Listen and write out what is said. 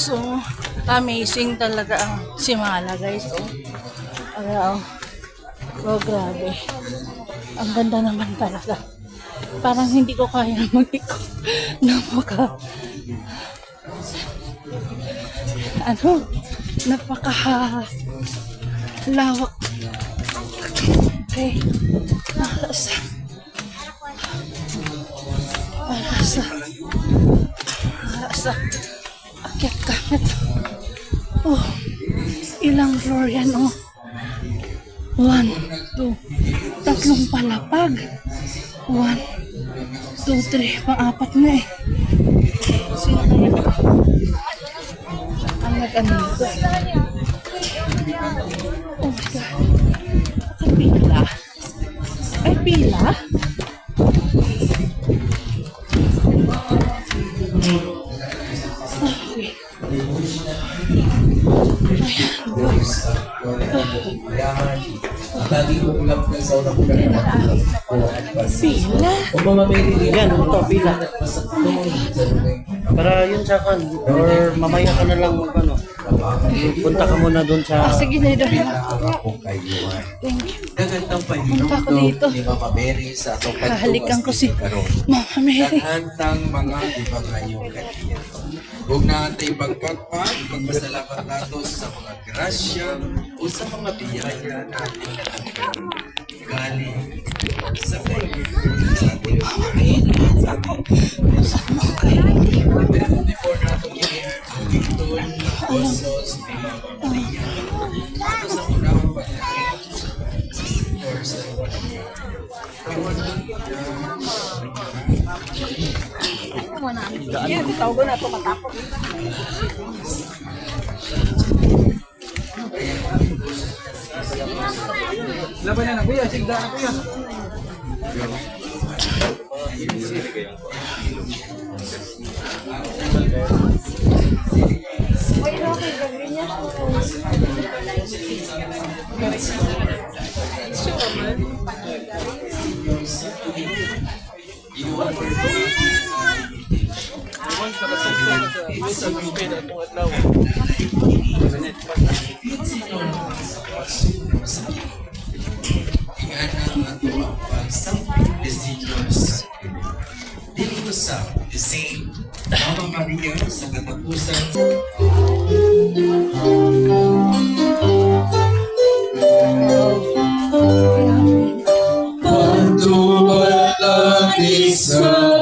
So, amazing talaga ang Simala, guys. Oh, oh, grabe. Ang ganda naman talaga. Parang hindi ko kaya mag-ikot napaka lawak. Okay. Asa. Akyat ka. Oh, ilang floor yan, oh. 1, 2, tatlong palapag. 1, 2, 3, pang-apat na eh. Sino kaya? Ang nag-ano ito? Oh my God. Ang pila. Ay, pila? Pila? Yan, ito, pila. Para yun sa kan, or mamaya ka na lang ano. Punta ka muna doon sa... Sige na ito. Thank you. Punta ko dito. Hahalikan ko si Mama Mary. Hantang mga ibang ngayong kanya. Huwag na natin pagpagpag, magpasalamat nato sa mga grasya o sa mga biyaya natin natanggap. Galing sa Panginoon sa ating Panginoon. Before natin i-air ang Victor, Osos, ni Mama Maria. Ito sa unang pagkain sa Victor sa Maria. Yan, tawag ko na ito matapos. Laban yan na kuya, sigda na kuya. Ingana ang tuwang pagsampit designers. Dili ko sa the same Mama Maria sa katapusan. Quando wala isa